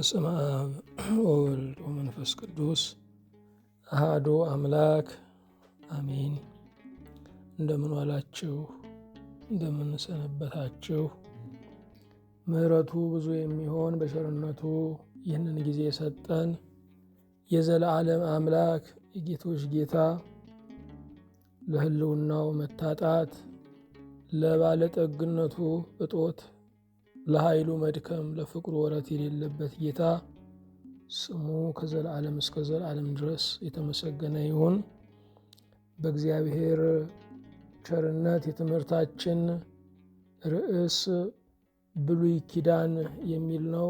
በስመ አብ ወወልድ ወመንፈስ ቅዱስ አሐዱ አምላክ አሜን። እንደምን ዋላችሁ? እንደምን ሰነበታችሁ? ምሕረቱ ብዙ የሚሆን በቸርነቱ ይህንን ጊዜ የሰጠን የዘላለም አምላክ የጌቶች ጌታ ለሕልውናው መታጣት፣ ለባለጠግነቱ እጦት፣ ለኃይሉ መድከም፣ ለፍቅሩ ወረት የሌለበት ጌታ ስሙ ከዘላለም እስከ ዘላለም ድረስ የተመሰገነ ይሁን። በእግዚአብሔር ቸርነት የትምህርታችን ርዕስ ብሉይ ኪዳን የሚል ነው።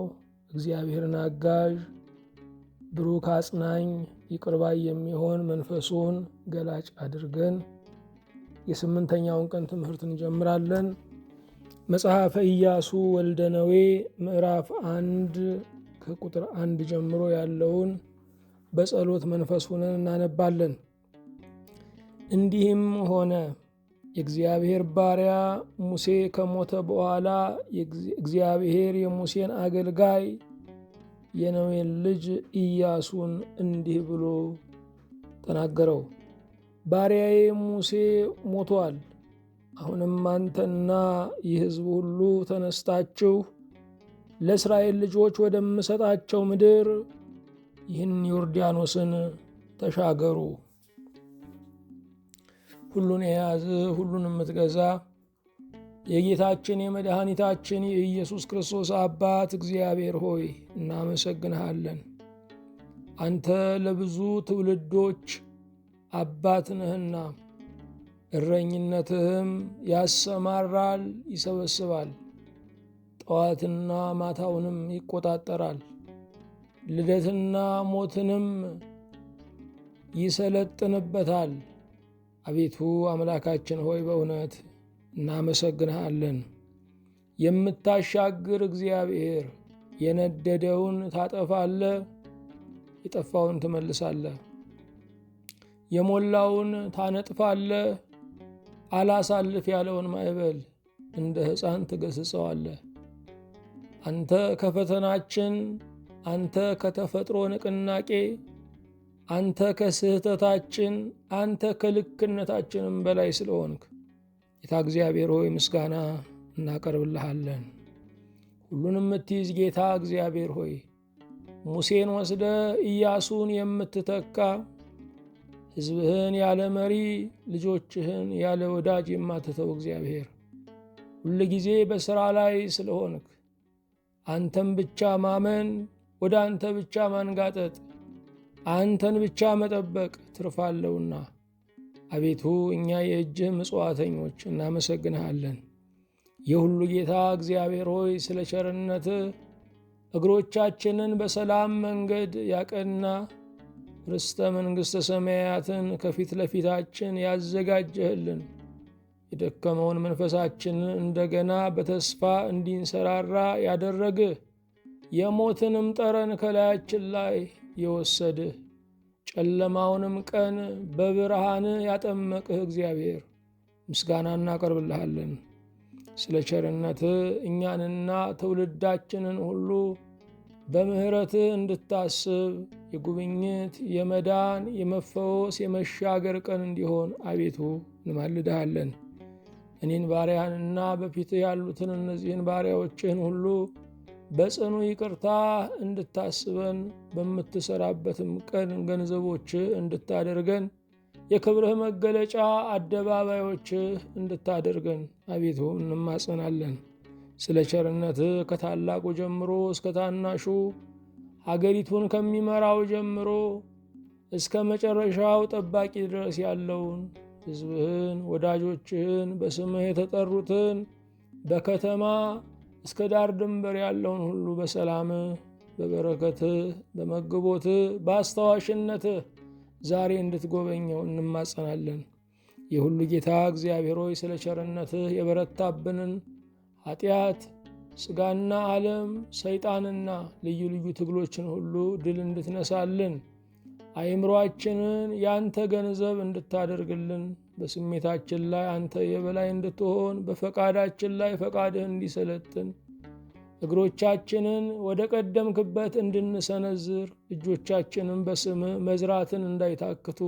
እግዚአብሔርን አጋዥ፣ ብሩክ አጽናኝ፣ ይቅር ባይ የሚሆን መንፈሱን ገላጭ አድርገን የስምንተኛውን ቀን ትምህርት እንጀምራለን። መጽሐፈ ኢያሱ ወልደ ነዌ ምዕራፍ 1 ከቁጥር 1 ጀምሮ ያለውን በጸሎት መንፈስ ሆነን እናነባለን። እንዲህም ሆነ የእግዚአብሔር ባሪያ ሙሴ ከሞተ በኋላ እግዚአብሔር የሙሴን አገልጋይ የነዌን ልጅ ኢያሱን እንዲህ ብሎ ተናገረው። ባሪያዬ ሙሴ ሞቷል። አሁንም አንተና ይህ ሕዝብ ሁሉ ተነስታችሁ ለእስራኤል ልጆች ወደምሰጣቸው ምድር ይህን ዮርዳኖስን ተሻገሩ። ሁሉን የያዝ ሁሉን የምትገዛ የጌታችን የመድኃኒታችን የኢየሱስ ክርስቶስ አባት እግዚአብሔር ሆይ እናመሰግንሃለን። አንተ ለብዙ ትውልዶች አባት ነህና እረኝነትህም ያሰማራል፣ ይሰበስባል፣ ጠዋትና ማታውንም ይቆጣጠራል፣ ልደትና ሞትንም ይሰለጥንበታል። አቤቱ አምላካችን ሆይ በእውነት እናመሰግንሃለን። የምታሻግር እግዚአብሔር፣ የነደደውን ታጠፋለህ፣ የጠፋውን ትመልሳለህ፣ የሞላውን ታነጥፋለህ፣ አላሳልፍ ያለውን ማዕበል እንደ ሕፃን ትገሥጸዋለህ። አንተ ከፈተናችን፣ አንተ ከተፈጥሮ ንቅናቄ፣ አንተ ከስህተታችን፣ አንተ ከልክነታችንም በላይ ስለሆንክ ጌታ እግዚአብሔር ሆይ ምስጋና እናቀርብልሃለን። ሁሉንም የምትይዝ ጌታ እግዚአብሔር ሆይ ሙሴን ወስደ ኢያሱን የምትተካ ሕዝብህን ያለ መሪ ልጆችህን ያለ ወዳጅ የማትተው እግዚአብሔር ሁል ጊዜ በሥራ ላይ ስለሆንክ አንተን ብቻ ማመን፣ ወደ አንተ ብቻ ማንጋጠጥ፣ አንተን ብቻ መጠበቅ ትርፋለውና አቤቱ እኛ የእጅህ ምጽዋተኞች እናመሰግንሃለን። የሁሉ ጌታ እግዚአብሔር ሆይ ስለ ቸርነትህ እግሮቻችንን በሰላም መንገድ ያቀና ርስተ መንግሥተ ሰማያትን ከፊት ለፊታችን ያዘጋጀህልን የደከመውን መንፈሳችንን እንደገና በተስፋ እንዲንሰራራ ያደረግህ የሞትንም ጠረን ከላያችን ላይ የወሰድህ ጨለማውንም ቀን በብርሃን ያጠመቅህ እግዚአብሔር ምስጋና እናቀርብልሃለን። ስለ ቸርነትህ እኛንና ትውልዳችንን ሁሉ በምሕረትህ እንድታስብ የጉብኝት፣ የመዳን፣ የመፈወስ፣ የመሻገር ቀን እንዲሆን አቤቱ እንማልድሃለን። እኔን ባሪያህንና በፊትህ ያሉትን እነዚህን ባሪያዎችህን ሁሉ በጽኑ ይቅርታ እንድታስበን በምትሰራበትም ቀን ገንዘቦችህ እንድታደርገን የክብርህ መገለጫ አደባባዮችህ እንድታደርገን አቤቱ እንማጸናለን። ስለ ቸርነትህ ከታላቁ ጀምሮ እስከ ታናሹ አገሪቱን ከሚመራው ጀምሮ እስከ መጨረሻው ጠባቂ ድረስ ያለውን ሕዝብህን፣ ወዳጆችህን፣ በስምህ የተጠሩትን በከተማ እስከ ዳር ድንበር ያለውን ሁሉ በሰላምህ፣ በበረከትህ፣ በመግቦትህ፣ በአስታዋሽነትህ ዛሬ እንድትጎበኘው እንማጸናለን። የሁሉ ጌታ እግዚአብሔር ሆይ ስለ ቸርነትህ የበረታብንን ኃጢአት፣ ሥጋና ዓለም፣ ሰይጣንና ልዩ ልዩ ትግሎችን ሁሉ ድል እንድትነሳልን፣ አእምሮአችንን ያንተ ገንዘብ እንድታደርግልን፣ በስሜታችን ላይ አንተ የበላይ እንድትሆን፣ በፈቃዳችን ላይ ፈቃድህ እንዲሰለጥን እግሮቻችንን ወደ ቀደምክበት እንድንሰነዝር፣ እጆቻችንን በስምህ መዝራትን እንዳይታክቱ፣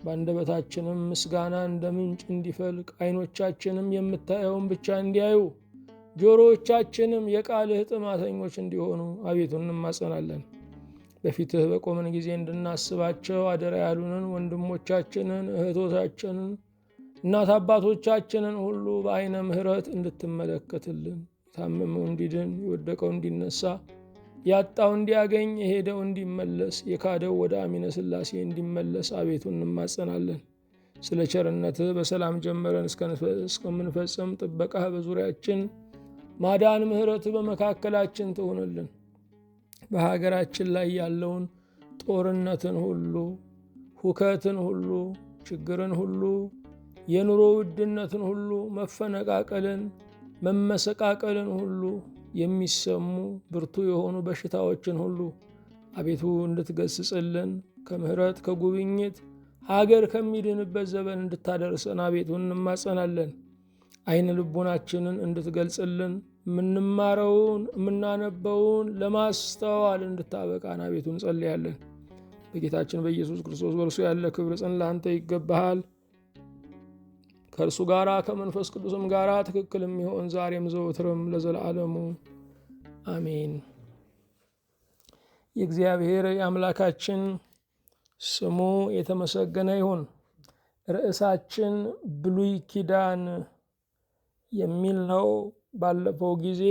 በአንደበታችንም ምስጋና እንደ ምንጭ እንዲፈልቅ፣ ዓይኖቻችንም የምታየውን ብቻ እንዲያዩ፣ ጆሮዎቻችንም የቃልህ ጥማተኞች እንዲሆኑ አቤቱ እንማጸናለን። በፊትህ በቆምን ጊዜ እንድናስባቸው አደራ ያሉንን ወንድሞቻችንን፣ እህቶቻችንን፣ እናት አባቶቻችንን ሁሉ በዓይነ ምሕረት እንድትመለከትልን፣ የታመመው እንዲድን፣ የወደቀው እንዲነሳ፣ ያጣው እንዲያገኝ፣ የሄደው እንዲመለስ፣ የካደው ወደ አሚነ ሥላሴ እንዲመለስ አቤቱ እንማጸናለን። ስለ ቸርነትህ በሰላም ጀመረን እስከምንፈጽም ጥበቃህ በዙሪያችን፣ ማዳን ምሕረትህ በመካከላችን ትሆንልን። በሀገራችን ላይ ያለውን ጦርነትን ሁሉ፣ ሁከትን ሁሉ፣ ችግርን ሁሉ፣ የኑሮ ውድነትን ሁሉ፣ መፈነቃቀልን፣ መመሰቃቀልን ሁሉ፣ የሚሰሙ ብርቱ የሆኑ በሽታዎችን ሁሉ አቤቱ እንድትገስጽልን፣ ከምሕረት ከጉብኝት ሀገር ከሚድንበት ዘመን እንድታደርሰን አቤቱ እንማጸናለን። ዓይነ ልቡናችንን እንድትገልጽልን፣ የምንማረውን የምናነበውን ለማስተዋል እንድታበቃን አቤቱ እንጸልያለን። በጌታችን በኢየሱስ ክርስቶስ በእርሱ ያለ ክብር ጽን ለአንተ ይገባሃል። ከእርሱ ጋራ ከመንፈስ ቅዱስም ጋራ ትክክል የሚሆን ዛሬም ዘወትርም ለዘላለሙ አሜን። የእግዚአብሔር የአምላካችን ስሙ የተመሰገነ ይሁን። ርዕሳችን ብሉይ ኪዳን የሚል ነው። ባለፈው ጊዜ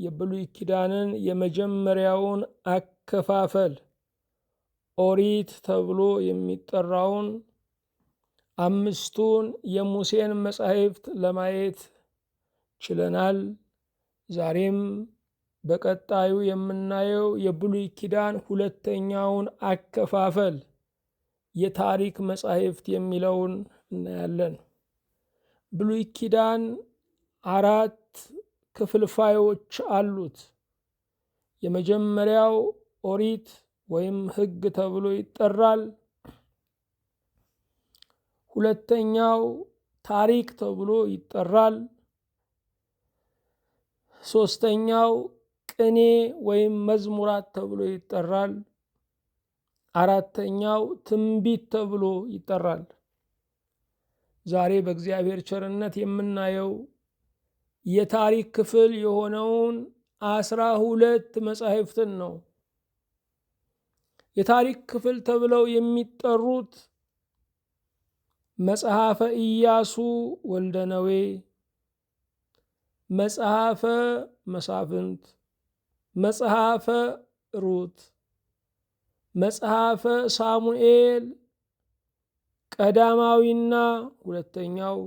የብሉይ ኪዳንን የመጀመሪያውን አከፋፈል ኦሪት ተብሎ የሚጠራውን አምስቱን የሙሴን መጻሕፍት ለማየት ችለናል። ዛሬም በቀጣዩ የምናየው የብሉይ ኪዳን ሁለተኛውን አከፋፈል የታሪክ መጻሕፍት የሚለውን እናያለን። ብሉይ ኪዳን 4 ክፍልፋዮች አሉት። የመጀመሪያው ኦሪት ወይም ሕግ ተብሎ ይጠራል። ሁለተኛው ታሪክ ተብሎ ይጠራል። ሶስተኛው ቅኔ ወይም መዝሙራት ተብሎ ይጠራል። አራተኛው ትንቢት ተብሎ ይጠራል። ዛሬ በእግዚአብሔር ቸርነት የምናየው የታሪክ ክፍል የሆነውን 12 መጻሕፍትን ነው። የታሪክ ክፍል ተብለው የሚጠሩት መጽሐፈ ኢያሱ ወልደ ነዌ፣ መጽሐፈ መሳፍንት፣ መጽሐፈ ሩት፣ መጽሐፈ ሳሙኤል ቀዳማዊና ሁለተኛው፣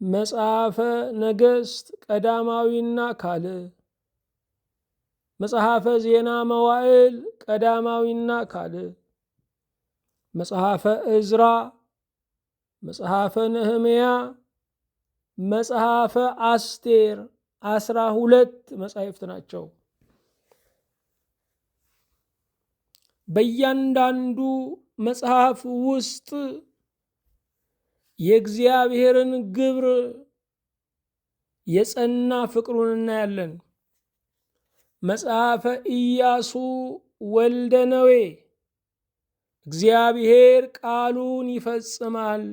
መጽሐፈ ነገሥት ቀዳማዊና ካልዕ፣ መጽሐፈ ዜና መዋዕል ቀዳማዊና ካልዕ፣ መጽሐፈ ዕዝራ፣ መጽሐፈ ነህምያ፣ መጽሐፈ አስቴር 12 መጻሕፍት ናቸው። በእያንዳንዱ መጽሐፍ ውስጥ የእግዚአብሔርን ግብር የጸና ፍቅሩን እናያለን። መጽሐፈ ኢያሱ ወልደ ነዌ እግዚአብሔር ቃሉን ይፈጽማል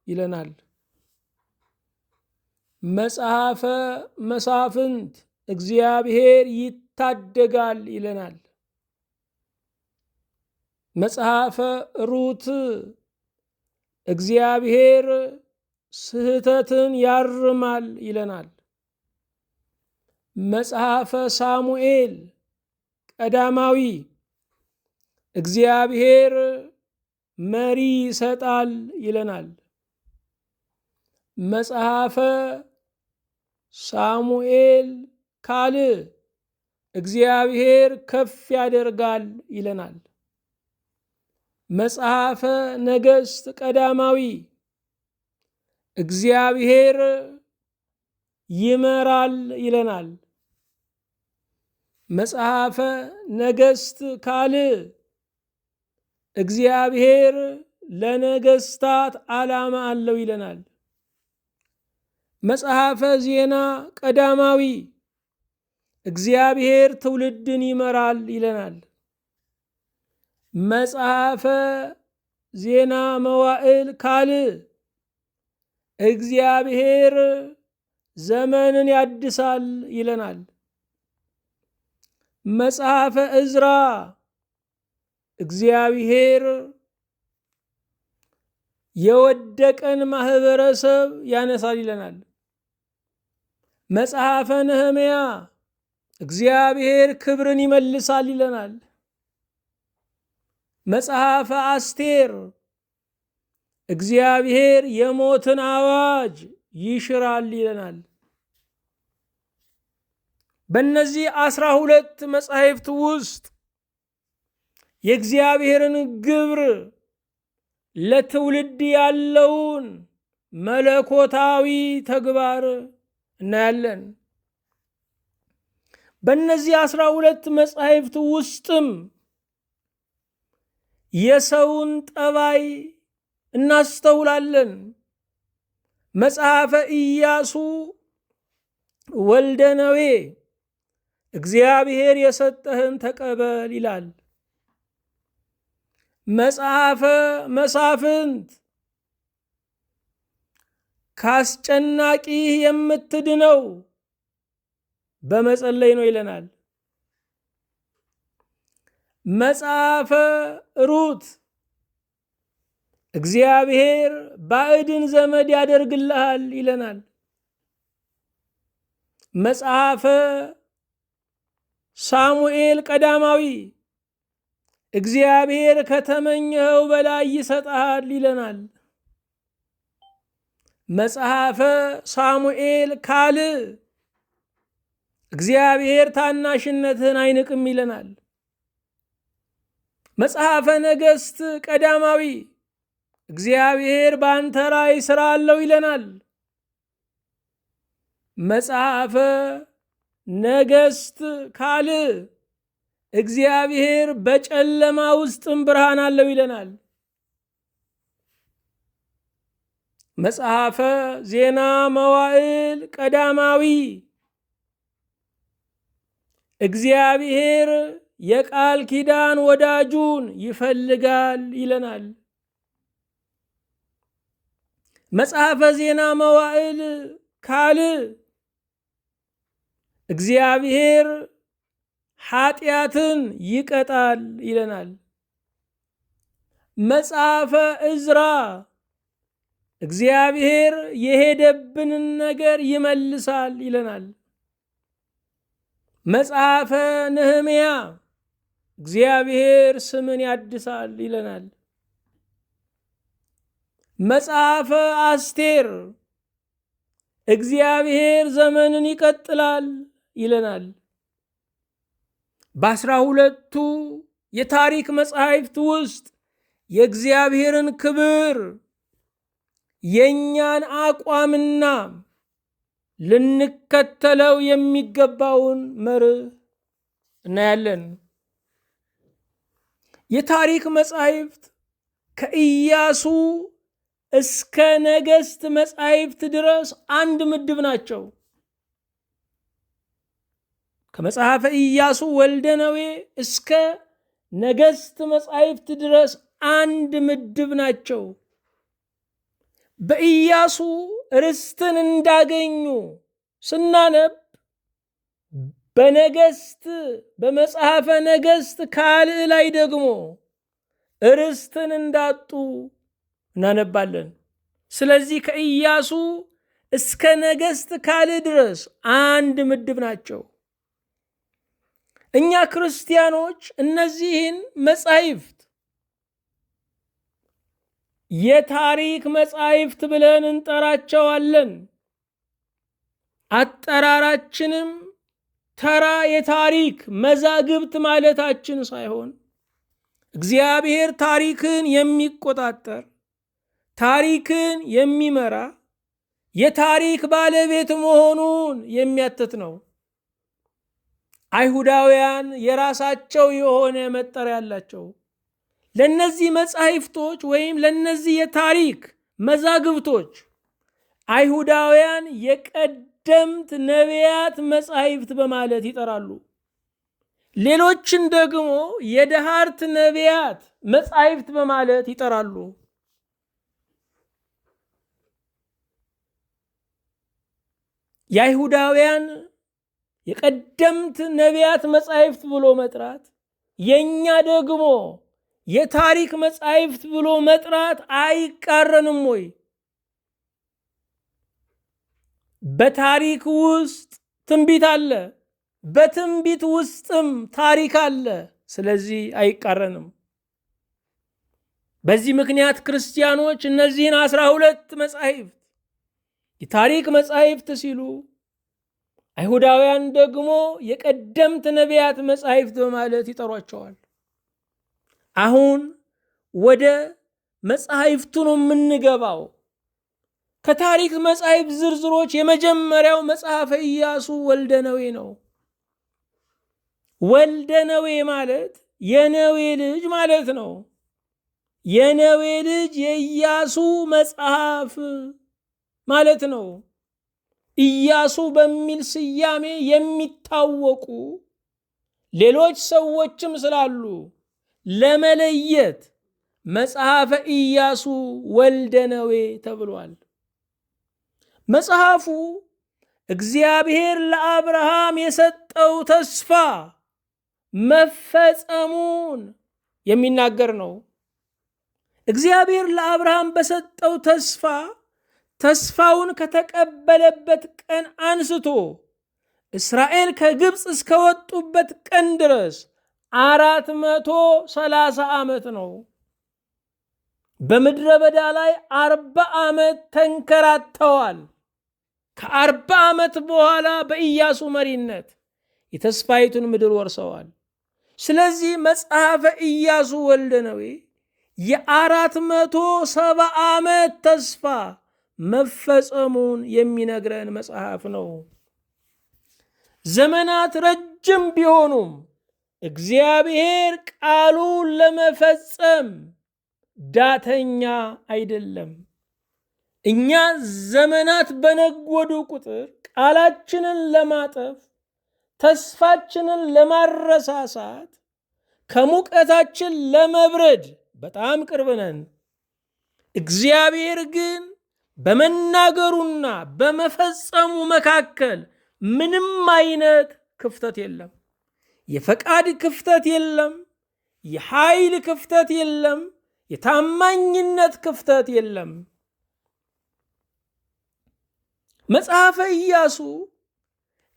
ይለናል። መጽሐፈ መሳፍንት እግዚአብሔር ይታደጋል ይለናል። መጽሐፈ ሩት እግዚአብሔር ስህተትን ያርማል ይለናል። መጽሐፈ ሳሙኤል ቀዳማዊ እግዚአብሔር መሪ ይሰጣል ይለናል። መጽሐፈ ሳሙኤል ካልዕ እግዚአብሔር ከፍ ያደርጋል ይለናል። መጽሐፈ ነገሥት ቀዳማዊ እግዚአብሔር ይመራል ይለናል። መጽሐፈ ነገሥት ካልዕ እግዚአብሔር ለነገሥታት ዓላማ አለው ይለናል። መጽሐፈ ዜና ቀዳማዊ እግዚአብሔር ትውልድን ይመራል ይለናል። መጽሐፈ ዜና መዋዕል ካልዕ እግዚአብሔር ዘመንን ያድሳል ይለናል። መጽሐፈ ዕዝራ እግዚአብሔር የወደቀን ማህበረሰብ ያነሳል ይለናል። መጽሐፈ ነህምያ እግዚአብሔር ክብርን ይመልሳል ይለናል። መጽሐፈ አስቴር እግዚአብሔር የሞትን አዋጅ ይሽራል ይለናል። በእነዚህ 12 መጻሕፍት ውስጥ የእግዚአብሔርን ግብር ለትውልድ ያለውን መለኮታዊ ተግባር እናያለን። በእነዚህ 12 መጻሕፍት ውስጥም የሰውን ጠባይ እናስተውላለን። መጽሐፈ ኢያሱ ወልደ ነዌ እግዚአብሔር የሰጠህን ተቀበል ይላል። መጽሐፈ መሳፍንት ካስጨናቂ የምትድነው በመጸለይ ነው ይለናል። መጽሐፈ ሩት እግዚአብሔር ባዕድን ዘመድ ያደርግልሃል ይለናል። መጽሐፈ ሳሙኤል ቀዳማዊ እግዚአብሔር ከተመኘኸው በላይ ይሰጥሃል ይለናል። መጽሐፈ ሳሙኤል ካልዕ እግዚአብሔር ታናሽነትህን አይንቅም ይለናል። መጽሐፈ ነገሥት ቀዳማዊ እግዚአብሔር በአንተ ላይ ሥራ አለው ይለናል። መጽሐፈ ነገሥት ካልዕ እግዚአብሔር በጨለማ ውስጥም ብርሃን አለው ይለናል። መጽሐፈ ዜና መዋዕል ቀዳማዊ እግዚአብሔር የቃል ኪዳን ወዳጁን ይፈልጋል ይለናል። መጽሐፈ ዜና መዋዕል ካልዕ እግዚአብሔር ኃጢአትን ይቀጣል ይለናል። መጽሐፈ ዕዝራ እግዚአብሔር የሄደብንን ነገር ይመልሳል ይለናል። መጽሐፈ ነህምያ እግዚአብሔር ስምን ያድሳል ይለናል። መጽሐፈ አስቴር እግዚአብሔር ዘመንን ይቀጥላል ይለናል። በ12ቱ የታሪክ መጻሕፍት ውስጥ የእግዚአብሔርን ክብር የእኛን አቋምና ልንከተለው የሚገባውን መርህ እናያለን። የታሪክ መጻሕፍት ከኢያሱ እስከ ነገሥት መጻሕፍት ድረስ አንድ ምድብ ናቸው። ከመጽሐፈ ኢያሱ ወልደ ነዌ እስከ ነገሥት መጻሕፍት ድረስ አንድ ምድብ ናቸው። በኢያሱ ርስትን እንዳገኙ ስናነብ በነገሥት በመጽሐፈ ነገሥት ካልዕ ላይ ደግሞ ርስትን እንዳጡ እናነባለን። ስለዚህ ከኢያሱ እስከ ነገሥት ካልዕ ድረስ አንድ ምድብ ናቸው። እኛ ክርስቲያኖች እነዚህን መጻሕፍት የታሪክ መጻሕፍት ብለን እንጠራቸዋለን። አጠራራችንም ተራ የታሪክ መዛግብት ማለታችን ሳይሆን እግዚአብሔር ታሪክን የሚቆጣጠር ታሪክን የሚመራ የታሪክ ባለቤት መሆኑን የሚያትት ነው። አይሁዳውያን የራሳቸው የሆነ መጠሪያ አላቸው። ለነዚህ መጻሕፍቶች ወይም ለነዚህ የታሪክ መዛግብቶች አይሁዳውያን የቀደምት ነቢያት መጻሕፍት በማለት ይጠራሉ። ሌሎችን ደግሞ የደሃርት ነቢያት መጻሕፍት በማለት ይጠራሉ። የአይሁዳውያን የቀደምት ነቢያት መጻሕፍት ብሎ መጥራት፣ የኛ ደግሞ የታሪክ መጻሕፍት ብሎ መጥራት አይቃረንም ወይ? በታሪክ ውስጥ ትንቢት አለ፣ በትንቢት ውስጥም ታሪክ አለ። ስለዚህ አይቃረንም። በዚህ ምክንያት ክርስቲያኖች እነዚህን 12 መጻሕፍት የታሪክ መጻሕፍት ሲሉ፣ አይሁዳውያን ደግሞ የቀደምት ነቢያት መጻሕፍት በማለት ይጠሯቸዋል። አሁን ወደ መጻሕፍቱ ነው የምንገባው። ከታሪክ መጻሕፍት ዝርዝሮች የመጀመሪያው መጽሐፈ ኢያሱ ወልደ ነዌ ነው። ወልደ ነዌ ማለት የነዌ ልጅ ማለት ነው። የነዌ ልጅ የኢያሱ መጽሐፍ ማለት ነው። ኢያሱ በሚል ስያሜ የሚታወቁ ሌሎች ሰዎችም ስላሉ ለመለየት መጽሐፈ ኢያሱ ወልደ ነዌ ተብሏል። መጽሐፉ እግዚአብሔር ለአብርሃም የሰጠው ተስፋ መፈጸሙን የሚናገር ነው። እግዚአብሔር ለአብርሃም በሰጠው ተስፋውን ከተቀበለበት ቀን አንስቶ እስራኤል ከግብፅ እስከወጡበት ቀን ድረስ 430 ዓመት ነው። በምድረ በዳ ላይ 40 ዓመት ተንከራተዋል። ከ40 ዓመት በኋላ በኢያሱ መሪነት የተስፋይቱን ምድር ወርሰዋል። ስለዚህ መጽሐፈ ኢያሱ ወልደ ነዌ የ470 ዓመት ተስፋ መፈጸሙን የሚነግረን መጽሐፍ ነው። ዘመናት ረጅም ቢሆኑም እግዚአብሔር ቃሉን ለመፈጸም ዳተኛ አይደለም። እኛ ዘመናት በነጎዱ ቁጥር ቃላችንን ለማጠፍ፣ ተስፋችንን ለማረሳሳት፣ ከሙቀታችን ለመብረድ በጣም ቅርብ ነን። እግዚአብሔር ግን በመናገሩና በመፈጸሙ መካከል ምንም አይነት ክፍተት የለም። የፈቃድ ክፍተት የለም። የኃይል ክፍተት የለም። የታማኝነት ክፍተት የለም። መጽሐፈ ኢያሱ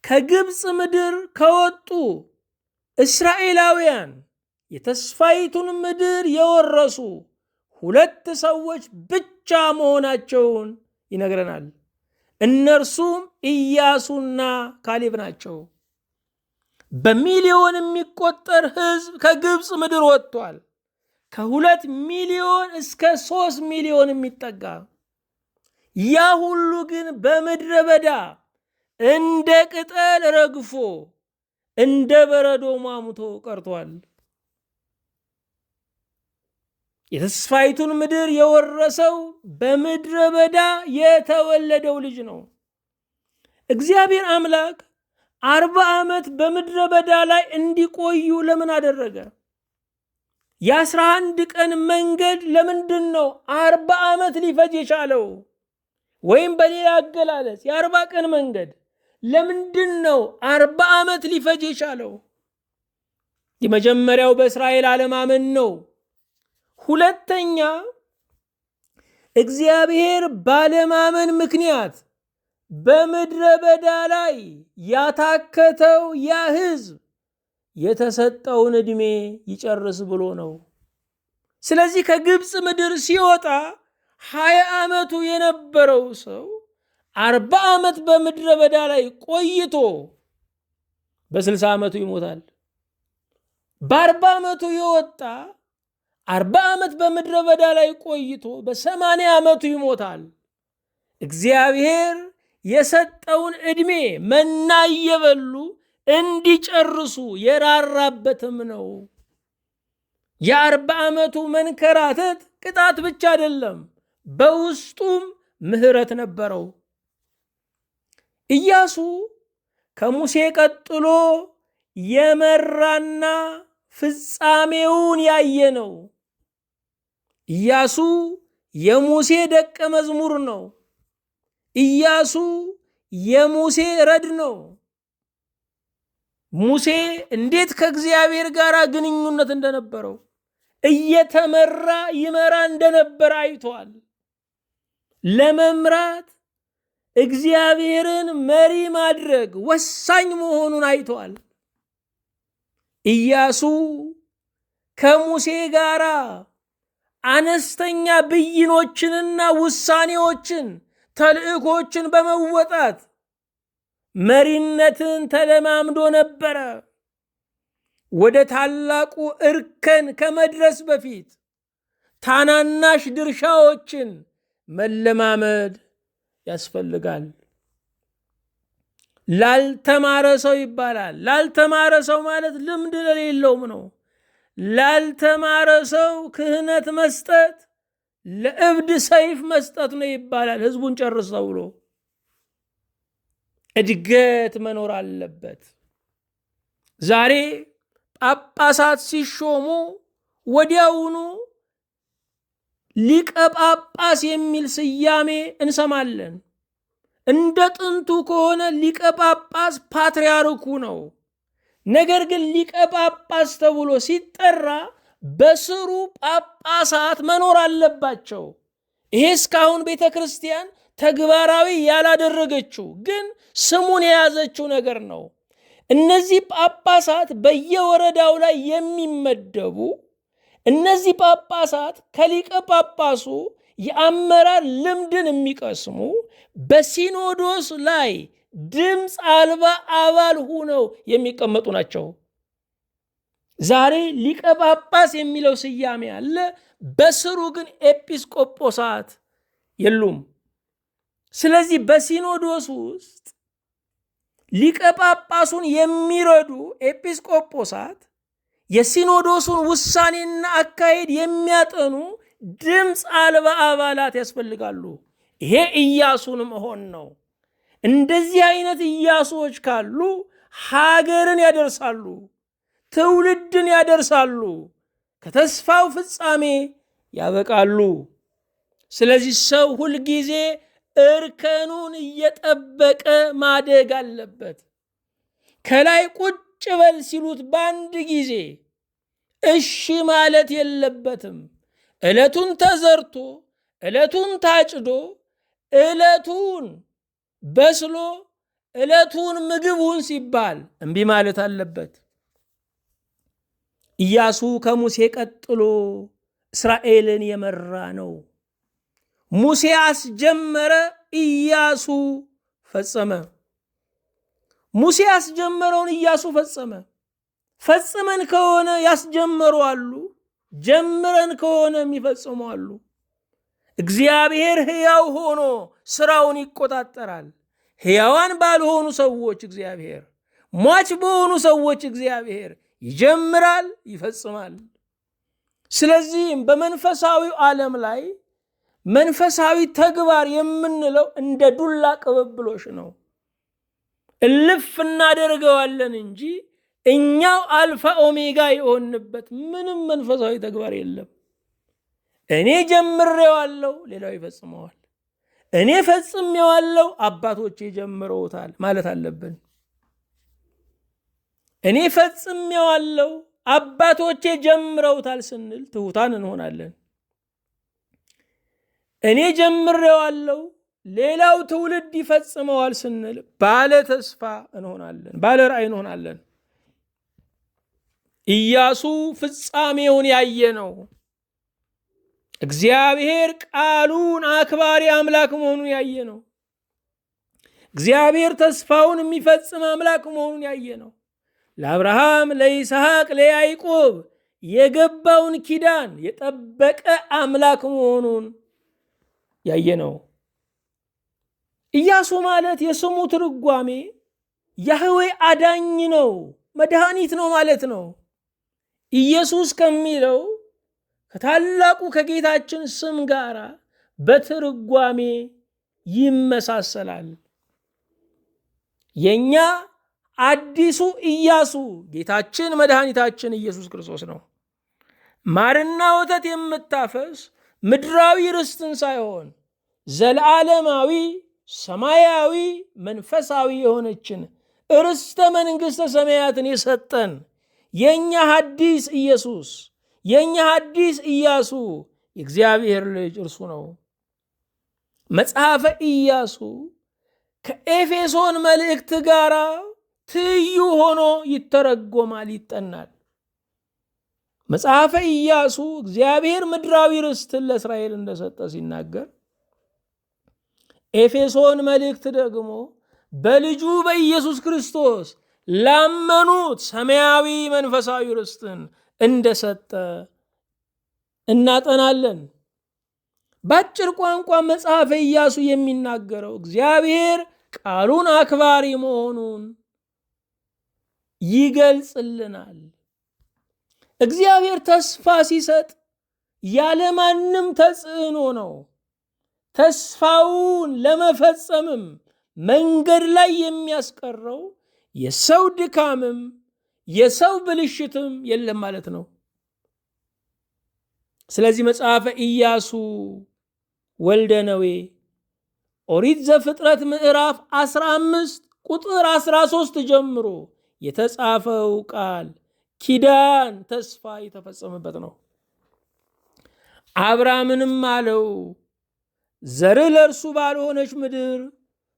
ከግብፅ ምድር ከወጡ እስራኤላውያን የተስፋይቱን ምድር የወረሱ 2 ሰዎች ብቻ መሆናቸውን ይነግረናል። እነርሱም ኢያሱና ካሌብ ናቸው። በሚሊዮን የሚቆጠር ሕዝብ ከግብፅ ምድር ወጥቷል። ከ2 ሚሊዮን እስከ 3 ሚሊዮን የሚጠጋ። ያ ሁሉ ግን በምድረ በዳ እንደ ቅጠል ረግፎ እንደ በረዶ ሟሙቶ ቀርቷል። የተስፋይቱን ምድር የወረሰው በምድረ በዳ የተወለደው ልጅ ነው። እግዚአብሔር አምላክ 40 ዓመት በምድረ በዳ ላይ እንዲቆዩ ለምን አደረገ? የ11 ቀን መንገድ ለምንድን ነው 40 ዓመት ሊፈጅ የቻለው? ወይም በሌላ አገላለጽ የ40 ቀን መንገድ ለምንድን ነው 40 ዓመት ሊፈጅ የቻለው? የመጀመሪያው በእስራኤል አለማመን ነው። ሁለተኛ እግዚአብሔር ባለማመን ምክንያት በምድረ በዳ ላይ ያታከተው ያ ሕዝብ የተሰጠውን ዕድሜ ይጨርስ ብሎ ነው። ስለዚህ ከግብፅ ምድር ሲወጣ 20 ዓመቱ የነበረው ሰው 40 ዓመት በምድረ በዳ ላይ ቆይቶ በ60 ዓመቱ ይሞታል። በ40 ዓመቱ የወጣ 40 ዓመት በምድረ በዳ ላይ ቆይቶ በ80 ዓመቱ ይሞታል። እግዚአብሔር የሰጠውን ዕድሜ መና እየበሉ እንዲጨርሱ የራራበትም ነው። የ40 ዓመቱ መንከራተት ቅጣት ብቻ አይደለም፣ በውስጡም ምሕረት ነበረው። ኢያሱ ከሙሴ ቀጥሎ የመራና ፍጻሜውን ያየ ነው። ኢያሱ የሙሴ ደቀ መዝሙር ነው። ኢያሱ የሙሴ ረድ ነው። ሙሴ እንዴት ከእግዚአብሔር ጋር ግንኙነት እንደነበረው እየተመራ ይመራ እንደነበረ አይቷል። ለመምራት እግዚአብሔርን መሪ ማድረግ ወሳኝ መሆኑን አይቷል። ኢያሱ ከሙሴ ጋር አነስተኛ ብይኖችንና ውሳኔዎችን፣ ተልእኮችን በመወጣት መሪነትን ተለማምዶ ነበረ። ወደ ታላቁ እርከን ከመድረስ በፊት ታናናሽ ድርሻዎችን መለማመድ ያስፈልጋል። ላልተማረ ሰው ይባላል። ላልተማረ ሰው ማለት ልምድ ለሌለውም ነው። ላልተማረ ሰው ክህነት መስጠት ለእብድ ሰይፍ መስጠት ነው ይባላል። ህዝቡን ጨርስ ተብሎ እድገት መኖር አለበት። ዛሬ ጳጳሳት ሲሾሙ ወዲያውኑ ሊቀ ጳጳስ የሚል ስያሜ እንሰማለን። እንደ ጥንቱ ከሆነ ሊቀ ጳጳስ ፓትርያርኩ ነው። ነገር ግን ሊቀ ጳጳስ ተብሎ ሲጠራ በስሩ ጳጳሳት መኖር አለባቸው። ይሄ እስካሁን ቤተ ክርስቲያን ተግባራዊ ያላደረገችው ግን ስሙን የያዘችው ነገር ነው። እነዚህ ጳጳሳት በየወረዳው ላይ የሚመደቡ፣ እነዚህ ጳጳሳት ከሊቀ ጳጳሱ የአመራር ልምድን የሚቀስሙ፣ በሲኖዶስ ላይ ድምፅ አልባ አባል ሆነው የሚቀመጡ ናቸው። ዛሬ ሊቀ ጳጳስ የሚለው ስያሜ አለ፣ በስሩ ግን ኤጲስቆጶሳት የሉም። ስለዚህ በሲኖዶስ ውስጥ ሊቀ ጳጳሱን የሚረዱ ኤጲስቆጶሳት የሲኖዶሱን ውሳኔና አካሄድ የሚያጠኑ ድምፅ አልባ አባላት ያስፈልጋሉ። ይሄ ኢያሱን መሆን ነው። እንደዚህ አይነት ኢያሱዎች ካሉ ሀገርን ያደርሳሉ፣ ትውልድን ያደርሳሉ፣ ከተስፋው ፍጻሜ ያበቃሉ። ስለዚህ ሰው ሁልጊዜ እርከኑን እየጠበቀ ማደግ አለበት። ከላይ ቁጭ በል ሲሉት በአንድ ጊዜ እሺ ማለት የለበትም። ዕለቱን ተዘርቶ ዕለቱን ታጭዶ ዕለቱን በስሎ ዕለቱን ምግቡን ሲባል እምቢ ማለት አለበት። ኢያሱ ከሙሴ ቀጥሎ እስራኤልን የመራ ነው። ሙሴ አስጀመረ፣ ኢያሱ ፈጸመ። ሙሴ ያስጀመረውን ኢያሱ ፈጸመ። ፈጽመን ከሆነ ያስጀመሩ አሉ፣ ጀምረን ከሆነ የሚፈጽሙ አሉ። እግዚአብሔር ሕያው ሆኖ ስራውን ይቆጣጠራል። ሕያዋን ባልሆኑ ሰዎች እግዚአብሔር፣ ሟች በሆኑ ሰዎች እግዚአብሔር ይጀምራል፣ ይፈጽማል። ስለዚህም በመንፈሳዊው ዓለም ላይ መንፈሳዊ ተግባር የምንለው እንደ ዱላ ቅብብሎሽ ነው። እልፍ እናደርገዋለን እንጂ እኛው አልፋ ኦሜጋ የሆንበት ምንም መንፈሳዊ ተግባር የለም። እኔ ጀምሬዋለሁ፣ ሌላው ይፈጽመዋል። እኔ ፈጽሜዋለሁ፣ አባቶቼ ጀምረውታል ማለት አለብን። እኔ ፈጽሜዋለሁ፣ አባቶቼ ጀምረውታል ስንል ትሑታን እንሆናለን። እኔ ጀምሬዋለሁ፣ ሌላው ትውልድ ይፈጽመዋል ስንል ባለ ተስፋ እንሆናለን፣ ባለ ራእይ እንሆናለን። ኢያሱ ፍጻሜውን ያየ ነው። እግዚአብሔር ቃሉን አክባሪ አምላክ መሆኑን ያየ ነው። እግዚአብሔር ተስፋውን የሚፈጽም አምላክ መሆኑን ያየ ነው። ለአብርሃም፣ ለይስሐቅ፣ ለያዕቆብ የገባውን ኪዳን የጠበቀ አምላክ መሆኑን ያየ ነው። ኢያሱ ማለት የስሙ ትርጓሜ ያህዌ አዳኝ ነው፣ መድኃኒት ነው ማለት ነው። ኢየሱስ ከሚለው ከታላቁ ከጌታችን ስም ጋር በትርጓሜ ይመሳሰላል። የኛ አዲሱ ኢያሱ ጌታችን መድኃኒታችን ኢየሱስ ክርስቶስ ነው። ማርና ወተት የምታፈስ ምድራዊ ርስትን ሳይሆን ዘለዓለማዊ ሰማያዊ መንፈሳዊ የሆነችን ርስተ መንግሥተ ሰማያትን የሰጠን የኛ ሐዲስ ኢየሱስ የኛ ሐዲስ ኢያሱ የእግዚአብሔር ልጅ እርሱ ነው። መጽሐፈ ኢያሱ ከኤፌሶን መልእክት ጋር ትይዩ ሆኖ ይተረጎማል፣ ይጠናል። መጽሐፈ ኢያሱ እግዚአብሔር ምድራዊ ርስትን ለእስራኤል እንደሰጠ ሲናገር፣ ኤፌሶን መልእክት ደግሞ በልጁ በኢየሱስ ክርስቶስ ላመኑት ሰማያዊ መንፈሳዊ ርስትን እንደሰጠ እናጠናለን። በአጭር ቋንቋ መጽሐፈ ኢያሱ የሚናገረው እግዚአብሔር ቃሉን አክባሪ መሆኑን ይገልጽልናል። እግዚአብሔር ተስፋ ሲሰጥ ያለማንም ተጽዕኖ ነው። ተስፋውን ለመፈጸምም መንገድ ላይ የሚያስቀረው የሰው ድካምም የሰው ብልሽትም የለም ማለት ነው። ስለዚህ መጽሐፈ ኢያሱ ወልደ ነዌ ኦሪት ዘፍጥረት ምዕራፍ 15 ቁጥር 13 ጀምሮ የተጻፈው ቃል ኪዳን ተስፋ የተፈጸመበት ነው። አብርሃምንም አለው ዘርህ ለእርሱ ባልሆነች ምድር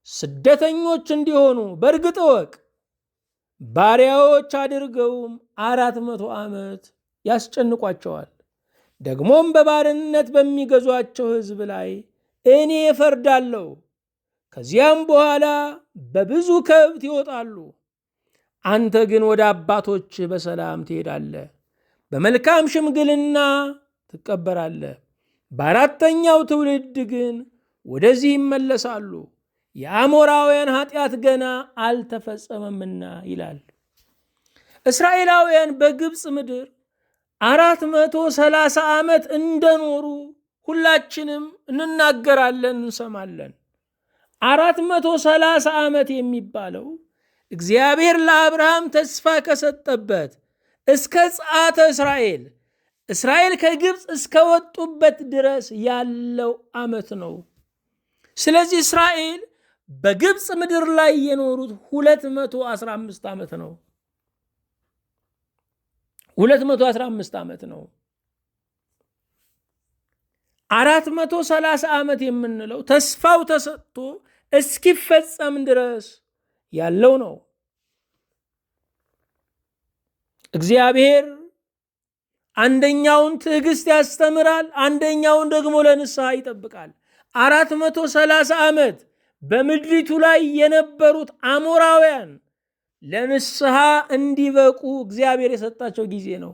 ስደተኞች እንዲሆኑ በእርግጥ እወቅ፣ ባሪያዎች አድርገውም 400 ዓመት ያስጨንቋቸዋል። ደግሞም በባርነት በሚገዟቸው ሕዝብ ላይ እኔ እፈርዳለሁ። ከዚያም በኋላ በብዙ ከብት ይወጣሉ። አንተ ግን ወደ አባቶች በሰላም ትሄዳለህ፣ በመልካም ሽምግልና ትቀበራለህ። በአራተኛው ትውልድ ግን ወደዚህ ይመለሳሉ፣ የአሞራውያን ኃጢአት ገና አልተፈጸመምና ይላል። እስራኤላውያን በግብፅ ምድር 430 ዓመት እንደኖሩ ሁላችንም እንናገራለን፣ እንሰማለን። 430 ዓመት የሚባለው እግዚአብሔር ለአብርሃም ተስፋ ከሰጠበት እስከ ጸአተ እስራኤል ከግብፅ እስከወጡበት ድረስ ያለው ዓመት ነው። ስለዚህ እስራኤል በግብፅ ምድር ላይ የኖሩት 215 ዓመት ነው። 215 ዓመት ነው። 430 ዓመት የምንለው ተስፋው ተሰጥቶ እስኪፈጸም ድረስ ያለው ነው። እግዚአብሔር አንደኛውን ትዕግስት ያስተምራል፣ አንደኛውን ደግሞ ለንስሐ ይጠብቃል። 430 ዓመት በምድሪቱ ላይ የነበሩት አሞራውያን ለንስሐ እንዲበቁ እግዚአብሔር የሰጣቸው ጊዜ ነው።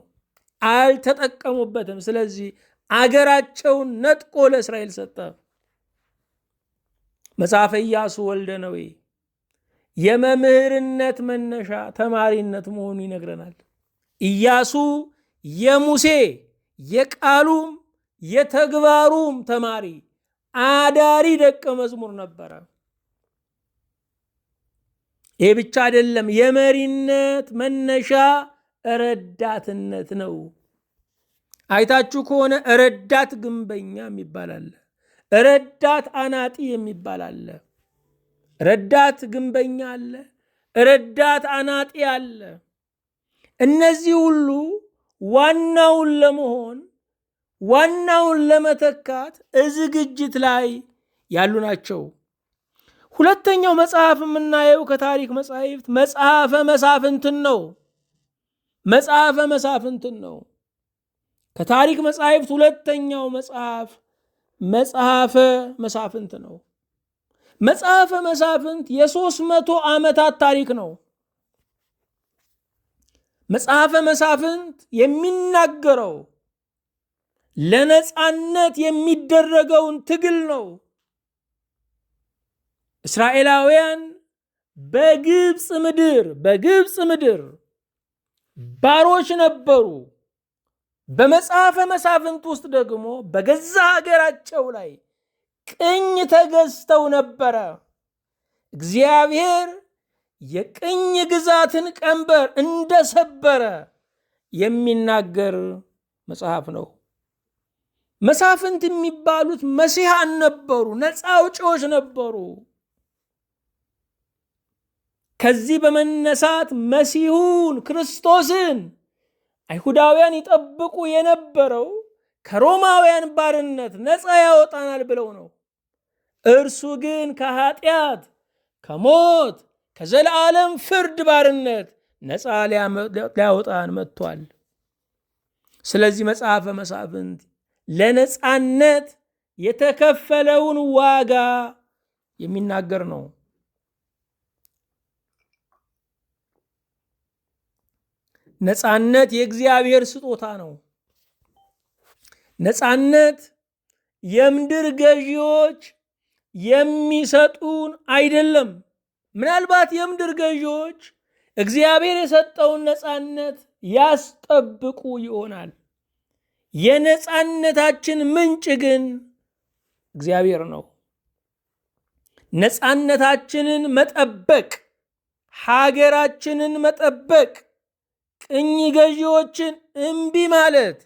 አልተጠቀሙበትም። ስለዚህ አገራቸውን ነጥቆ ለእስራኤል ሰጠ። መጽሐፈ ኢያሱ ወልደ ነዌ የመምህርነት መነሻ ተማሪነት መሆኑ ይነግረናል። ኢያሱ የሙሴ የቃሉም የተግባሩም ተማሪ አዳሪ ደቀ መዝሙር ነበረ። ይህ ብቻ አይደለም፣ የመሪነት መነሻ ረዳትነት ነው። አይታችሁ ከሆነ ረዳት ግንበኛ የሚባል አለ፣ ረዳት አናጢ የሚባል አለ። ረዳት ግንበኛ አለ፣ ረዳት አናጢ አለ። እነዚህ ሁሉ ዋናውን ለመሆን ዋናውን ለመተካት ዝግጅት ላይ ያሉ ናቸው። ሁለተኛው መጽሐፍ የምናየው ከታሪክ መጻሕፍት መጽሐፈ መሳፍንትን ነው። መጽሐፈ መሳፍንትን ነው። ከታሪክ መጻሕፍት ሁለተኛው መጽሐፍ መጽሐፈ መሳፍንት ነው። መጽሐፈ መሳፍንት የ300 ዓመታት ታሪክ ነው። መጽሐፈ መሳፍንት የሚናገረው ለነጻነት የሚደረገውን ትግል ነው። እስራኤላውያን በግብፅ ምድር ባሮች ነበሩ። በመጽሐፈ መሳፍንት ውስጥ ደግሞ በገዛ ሀገራቸው ላይ ቅኝ ተገዝተው ነበረ። እግዚአብሔር የቅኝ ግዛትን ቀንበር እንደሰበረ የሚናገር መጽሐፍ ነው። መሳፍንት የሚባሉት መሲሐን ነበሩ፣ ነፃ አውጪዎች ነበሩ። ከዚህ በመነሳት መሲሁን ክርስቶስን አይሁዳውያን ይጠብቁ የነበረው ከሮማውያን ባርነት ነፃ ያወጣናል ብለው ነው። እርሱ ግን ከኃጢአት፣ ከሞት፣ ከዘላለም ፍርድ ባርነት ነፃ ሊያወጣን መጥቷል። ስለዚህ መጽሐፈ መሳፍንት ለነፃነት የተከፈለውን ዋጋ የሚናገር ነው። ነፃነት የእግዚአብሔር ስጦታ ነው። ነፃነት የምድር ገዢዎች የሚሰጡን አይደለም። ምናልባት የምድር ገዢዎች እግዚአብሔር የሰጠውን ነፃነት ያስጠብቁ ይሆናል። የነፃነታችን ምንጭ ግን እግዚአብሔር ነው። ነፃነታችንን መጠበቅ፣ ሀገራችንን መጠበቅ፣ ቅኝ ገዢዎችን እምቢ ማለት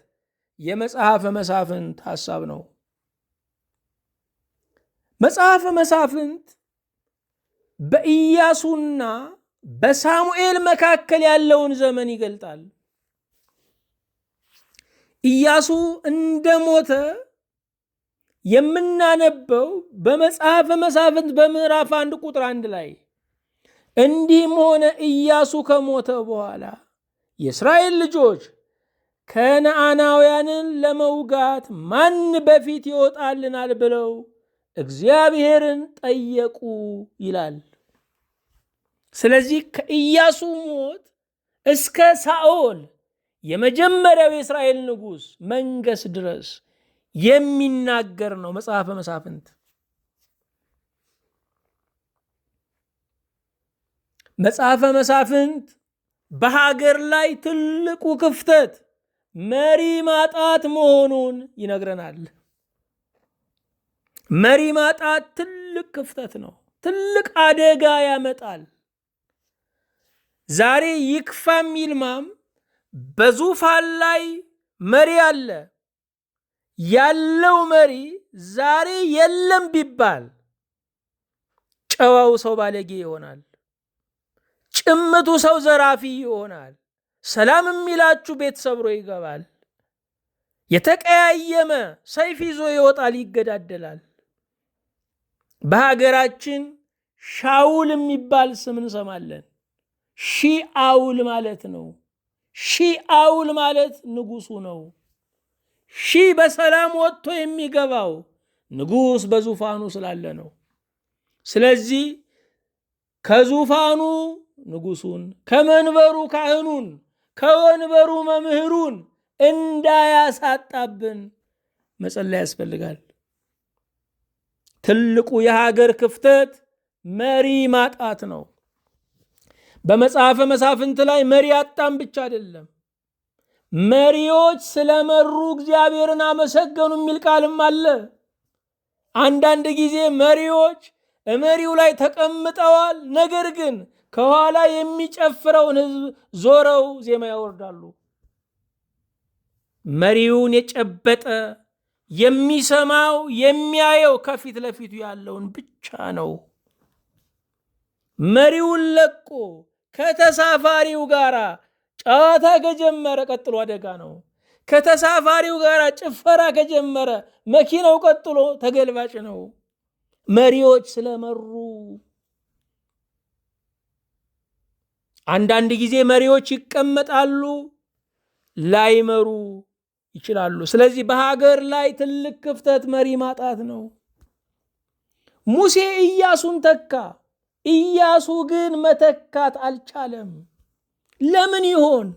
የመጽሐፈ መሳፍንት ሐሳብ ነው። መጽሐፈ መሳፍንት በኢያሱና በሳሙኤል መካከል ያለውን ዘመን ይገልጣል። ኢያሱ እንደሞተ የምናነበው በመጽሐፈ መሳፍንት በምዕራፍ 1 ቁጥር 1 ላይ እንዲህም ሆነ ኢያሱ ከሞተ በኋላ የእስራኤል ልጆች ከነዓናውያንን ለመውጋት ማን በፊት ይወጣልናል ብለው እግዚአብሔርን ጠየቁ ይላል። ስለዚህ ከኢያሱ ሞት እስከ ሳኦል የመጀመሪያው የእስራኤል ንጉሥ መንገስ ድረስ የሚናገር ነው መጽሐፈ መሳፍንት። መጽሐፈ መሳፍንት በሀገር ላይ ትልቁ ክፍተት መሪ ማጣት መሆኑን ይነግረናል። መሪ ማጣት ትልቅ ክፍተት ነው። ትልቅ አደጋ ያመጣል። ዛሬ ይክፋም ይልማም በዙፋን ላይ መሪ አለ። ያለው መሪ ዛሬ የለም ቢባል ጨዋው ሰው ባለጌ ይሆናል። ጭምቱ ሰው ዘራፊ ይሆናል። ሰላም የሚላችሁ ቤት ሰብሮ ይገባል። የተቀያየመ ሰይፍ ይዞ ይወጣል፣ ይገዳደላል። በሀገራችን ሻውል የሚባል ስም እንሰማለን። ሺአውል ማለት ነው። ሺአውል ማለት ንጉሱ ነው። ሺ በሰላም ወጥቶ የሚገባው ንጉስ በዙፋኑ ስላለ ነው። ስለዚህ ከዙፋኑ ንጉሱን፣ ከመንበሩ ካህኑን፣ ከወንበሩ መምህሩን እንዳያሳጣብን መጸለይ ያስፈልጋል። ትልቁ የሀገር ክፍተት መሪ ማጣት ነው። በመጽሐፈ መሳፍንት ላይ መሪ አጣም ብቻ አይደለም፣ መሪዎች ስለመሩ እግዚአብሔርን አመሰገኑ የሚል ቃልም አለ። አንዳንድ ጊዜ መሪዎች መሪው ላይ ተቀምጠዋል፣ ነገር ግን ከኋላ የሚጨፍረውን ህዝብ ዞረው ዜማ ያወርዳሉ። መሪውን የጨበጠ የሚሰማው የሚያየው ከፊት ለፊቱ ያለውን ብቻ ነው። መሪውን ለቆ ከተሳፋሪው ጋር ጨዋታ ከጀመረ ቀጥሎ አደጋ ነው። ከተሳፋሪው ጋር ጭፈራ ከጀመረ መኪናው ቀጥሎ ተገልባጭ ነው። መሪዎች ስለመሩ። አንዳንድ ጊዜ መሪዎች ይቀመጣሉ፣ ላይመሩ ይችላሉ። ስለዚህ በሀገር ላይ ትልቅ ክፍተት መሪ ማጣት ነው። ሙሴ ኢያሱን ተካ። ኢያሱ ግን መተካት አልቻለም። ለምን ይሆን?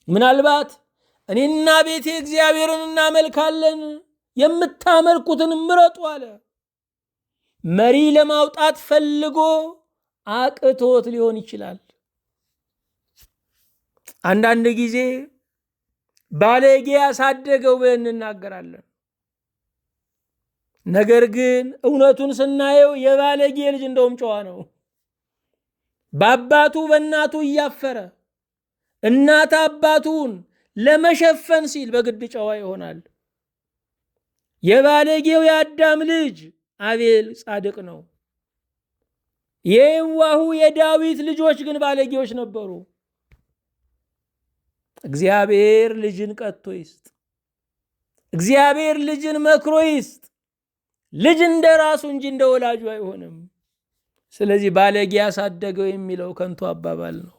ምናልባት እኔና ቤቴ እግዚአብሔርን እናመልካለን፣ የምታመልኩትን ምረጡ አለ። መሪ ለማውጣት ፈልጎ አቅቶት ሊሆን ይችላል። አንዳንድ ጊዜ ባለጌ ያሳደገው ብለን እንናገራለን። ነገር ግን እውነቱን ስናየው የባለጌ ልጅ እንደውም ጨዋ ነው። በአባቱ በእናቱ እያፈረ እናት አባቱን ለመሸፈን ሲል በግድ ጨዋ ይሆናል። የባለጌው የአዳም ልጅ አቤል ጻድቅ ነው። የዋሁ የዳዊት ልጆች ግን ባለጌዎች ነበሩ። እግዚአብሔር ልጅን ቀጥቶ ይስጥ። እግዚአብሔር ልጅን መክሮ ይስጥ። ልጅ እንደ ራሱ እንጂ እንደ ወላጁ አይሆንም። ስለዚህ ባለጌ ያሳደገው የሚለው ከንቱ አባባል ነው።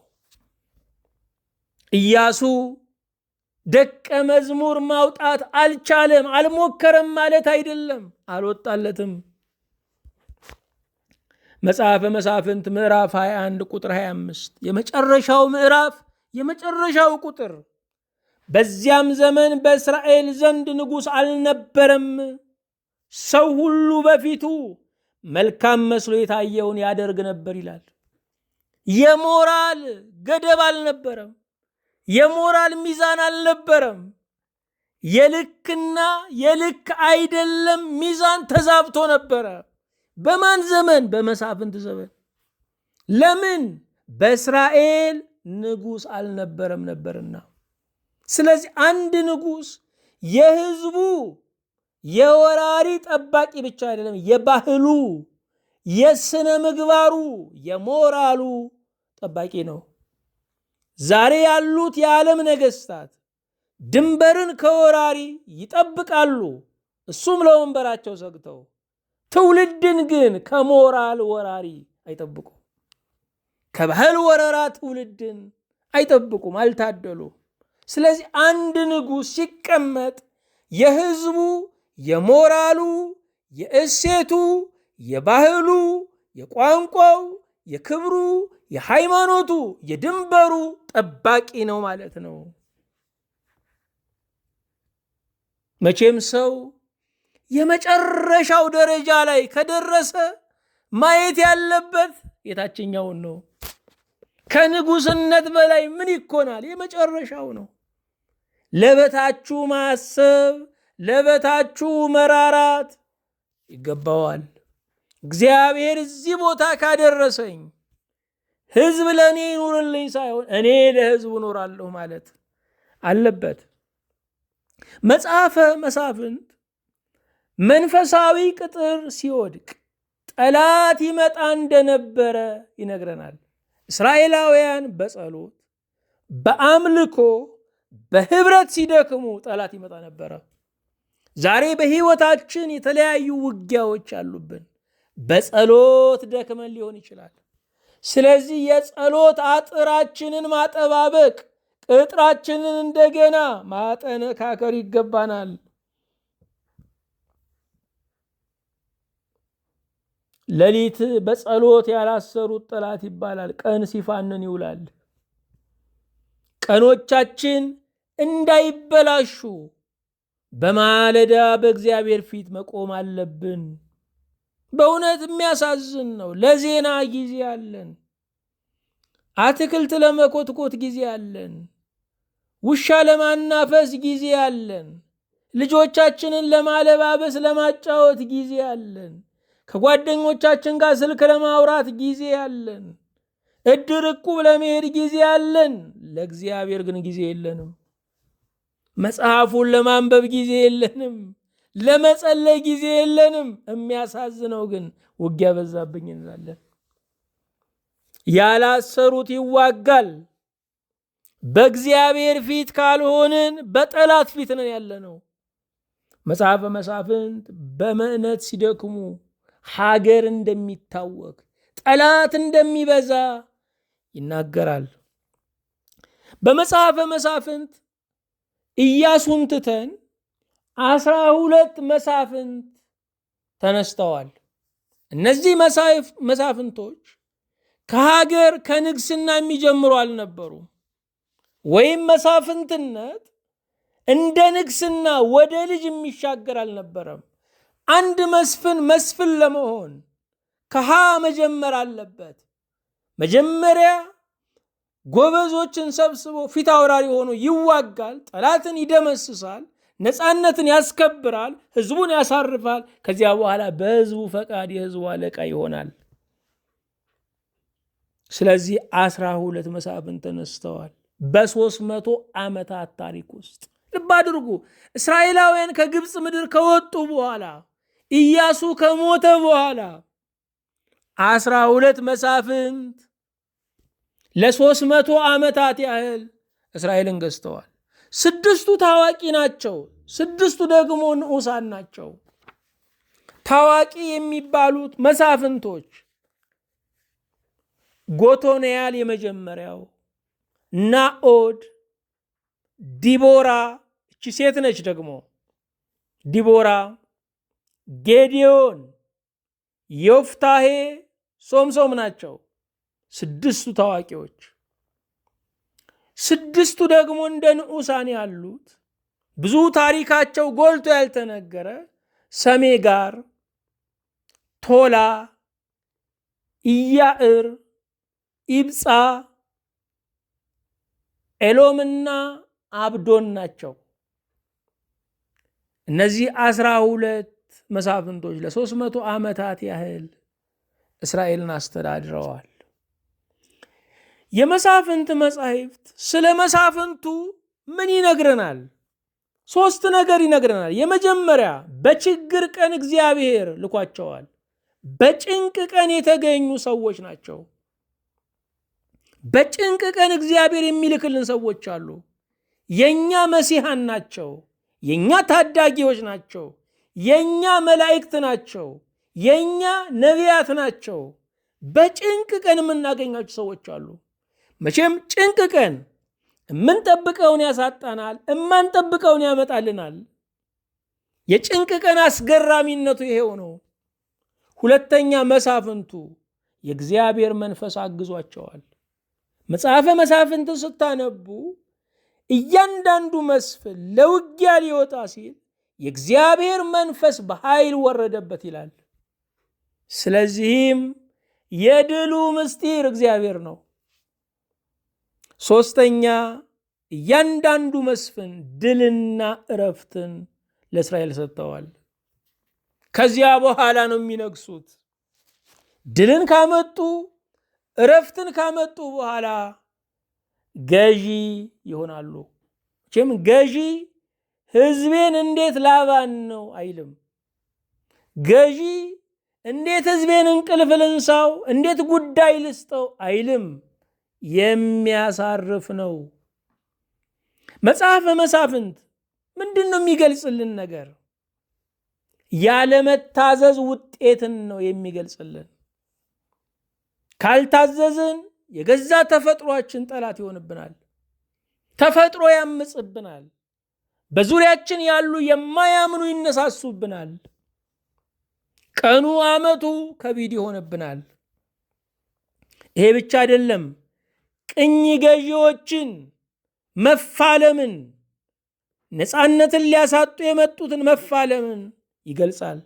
ኢያሱ ደቀ መዝሙር ማውጣት አልቻለም፣ አልሞከረም ማለት አይደለም፣ አልወጣለትም። መጽሐፈ መሳፍንት ምዕራፍ 21 ቁጥር 25 የመጨረሻው ምዕራፍ የመጨረሻው ቁጥር፣ በዚያም ዘመን በእስራኤል ዘንድ ንጉሥ አልነበረም፣ ሰው ሁሉ በፊቱ መልካም መስሎ የታየውን ያደርግ ነበር ይላል። የሞራል ገደብ አልነበረም። የሞራል ሚዛን አልነበረም። የልክና የልክ አይደለም ሚዛን ተዛብቶ ነበረ። በማን ዘመን? በመሳፍንት ዘመን። ለምን? በእስራኤል ንጉሥ አልነበረም ነበርና። ስለዚህ አንድ ንጉሥ የህዝቡ የወራሪ ጠባቂ ብቻ አይደለም፣ የባህሉ፣ የስነ ምግባሩ፣ የሞራሉ ጠባቂ ነው። ዛሬ ያሉት የዓለም ነገስታት ድንበርን ከወራሪ ይጠብቃሉ፣ እሱም ለወንበራቸው ሰግተው። ትውልድን ግን ከሞራል ወራሪ አይጠብቁም። ከባህል ወረራ ትውልድን አይጠብቁም፣ አልታደሉም። ስለዚህ አንድ ንጉሥ ሲቀመጥ የህዝቡ የሞራሉ፣ የእሴቱ፣ የባህሉ፣ የቋንቋው፣ የክብሩ፣ የሃይማኖቱ፣ የድንበሩ ጠባቂ ነው ማለት ነው። መቼም ሰው የመጨረሻው ደረጃ ላይ ከደረሰ ማየት ያለበት የታችኛውን ነው። ከንጉስነት በላይ ምን ይኮናል? የመጨረሻው ነው። ለበታችሁ ማሰብ፣ ለበታችሁ መራራት ይገባዋል። እግዚአብሔር እዚህ ቦታ ካደረሰኝ ህዝብ ለእኔ ይኑርልኝ ሳይሆን እኔ ለህዝቡ እኖራለሁ ማለት አለበት። መጽሐፈ መሳፍንት መንፈሳዊ ቅጥር ሲወድቅ ጠላት ይመጣ እንደነበረ ይነግረናል። እስራኤላውያን በጸሎት በአምልኮ በህብረት ሲደክሙ ጠላት ይመጣ ነበረ። ዛሬ በህይወታችን የተለያዩ ውጊያዎች አሉብን። በጸሎት ደክመን ሊሆን ይችላል። ስለዚህ የጸሎት አጥራችንን ማጠባበቅ፣ ቅጥራችንን እንደገና ማጠነካከር ይገባናል። ሌሊት በጸሎት ያላሰሩት ጠላት ይባላል፣ ቀን ሲፋንን ይውላል። ቀኖቻችን እንዳይበላሹ በማለዳ በእግዚአብሔር ፊት መቆም አለብን። በእውነት የሚያሳዝን ነው። ለዜና ጊዜ አለን፣ አትክልት ለመኮትኮት ጊዜ አለን፣ ውሻ ለማናፈስ ጊዜ አለን፣ ልጆቻችንን ለማለባበስ ለማጫወት ጊዜ አለን፣ ከጓደኞቻችን ጋር ስልክ ለማውራት ጊዜ አለን፣ እድር እቁብ ለመሄድ ጊዜ አለን። ለእግዚአብሔር ግን ጊዜ የለንም። መጽሐፉን ለማንበብ ጊዜ የለንም። ለመጸለይ ጊዜ የለንም። የሚያሳዝነው ግን ውጊያ በዛብኝ እንላለን። ያላሰሩት ይዋጋል። በእግዚአብሔር ፊት ካልሆንን በጠላት ፊት ነን ያለነው። መጽሐፈ መሳፍንት በመዕነት ሲደክሙ ሀገር እንደሚታወክ ጠላት እንደሚበዛ ይናገራል። በመጽሐፈ መሳፍንት ኢያሱን ትተን 12 መሳፍንት ተነስተዋል። እነዚህ መሳፍንቶች ከሀገር ከንግስና የሚጀምሩ አልነበሩም። ወይም መሳፍንትነት እንደ ንግስና ወደ ልጅ የሚሻገር አልነበረም። አንድ መስፍን ለመሆን ከሃ መጀመር አለበት። መጀመሪያ ጎበዞችን ሰብስቦ ፊት አውራሪ ሆኖ ይዋጋል፣ ጠላትን ይደመስሳል፣ ነፃነትን ያስከብራል፣ ህዝቡን ያሳርፋል። ከዚያ በኋላ በህዝቡ ፈቃድ የህዝቡ አለቃ ይሆናል። ስለዚህ 12 መሳፍንት ተነስተዋል በ300 ዓመታት ታሪክ ውስጥ። ልብ አድርጉ። እስራኤላውያን ከግብፅ ምድር ከወጡ በኋላ ኢያሱ ከሞተ በኋላ 12 መሳፍንት ለ300 ዓመታት ያህል እስራኤልን ገዝተዋል። 6ቱ ታዋቂ ናቸው፣ 6ቱ ደግሞ ንዑሳን ናቸው። ታዋቂ የሚባሉት መሳፍንቶች ጎቶንያል የመጀመሪያው፣ ናኦድ፣ ዲቦራ እቺ ሴት ነች ደግሞ ዲቦራ፣ ጌዲዮን፣ ዮፍታሄ፣ ሶምሶም ናቸው 6ቱ ታዋቂዎች። 6ቱ ደግሞ እንደ ንዑሳን ያሉት ብዙ ታሪካቸው ጎልቶ ያልተነገረ ሰሜጋር፣ ቶላ፣ ኢያዕር፣ ኢብፃ፣ ኤሎምና አብዶን ናቸው። እነዚህ 12 መሳፍንቶች ለ300 ዓመታት ያህል እስራኤልን አስተዳድረዋል። የመሳፍንት መጻሕፍት ስለ መሳፍንቱ ምን ይነግረናል? 3 ነገር ይነግረናል። የመጀመሪያ በችግር ቀን እግዚአብሔር ልኳቸዋል። በጭንቅ ቀን የተገኙ ሰዎች ናቸው። በጭንቅ ቀን እግዚአብሔር የሚልክልን ሰዎች አሉ። የኛ መሲሐን ናቸው። የኛ ታዳጊዎች ናቸው። የኛ መላእክት ናቸው። የኛ ነቢያት ናቸው። በጭንቅ ቀን የምናገኛቸው ሰዎች አሉ። መቼም ጭንቅ ቀን የምንጠብቀውን ያሳጣናል፣ የማንጠብቀውን ያመጣልናል። የጭንቅ ቀን አስገራሚነቱ ይሄው ነው። ሁለተኛ መሳፍንቱ የእግዚአብሔር መንፈስ አግዟቸዋል። መጽሐፈ መሳፍንትን ስታነቡ እያንዳንዱ መስፍን ለውጊያ ሊወጣ ሲል የእግዚአብሔር መንፈስ በኃይል ወረደበት ይላል። ስለዚህም የድሉ ምስጢር እግዚአብሔር ነው። ሶስተኛ እያንዳንዱ መስፍን ድልና እረፍትን ለእስራኤል ሰጥተዋል። ከዚያ በኋላ ነው የሚነግሱት። ድልን ካመጡ እረፍትን ካመጡ በኋላ ገዢ ይሆናሉ። ችም ገዢ ሕዝቤን እንዴት ላባን ነው አይልም። ገዢ እንዴት ሕዝቤን እንቅልፍ ልንሳው፣ እንዴት ጉዳይ ልስጠው አይልም። የሚያሳርፍ ነው። መጽሐፈ መሳፍንት ምንድን ነው የሚገልጽልን ነገር? ያለመታዘዝ ውጤትን ነው የሚገልጽልን። ካልታዘዝን የገዛ ተፈጥሯችን ጠላት ይሆንብናል። ተፈጥሮ ያምጽብናል። በዙሪያችን ያሉ የማያምኑ ይነሳሱብናል። ቀኑ ዓመቱ ከቢድ ይሆንብናል። ይሄ ብቻ አይደለም። ቅኝ ገዢዎችን መፋለምን፣ ነፃነትን ሊያሳጡ የመጡትን መፋለምን ይገልጻል።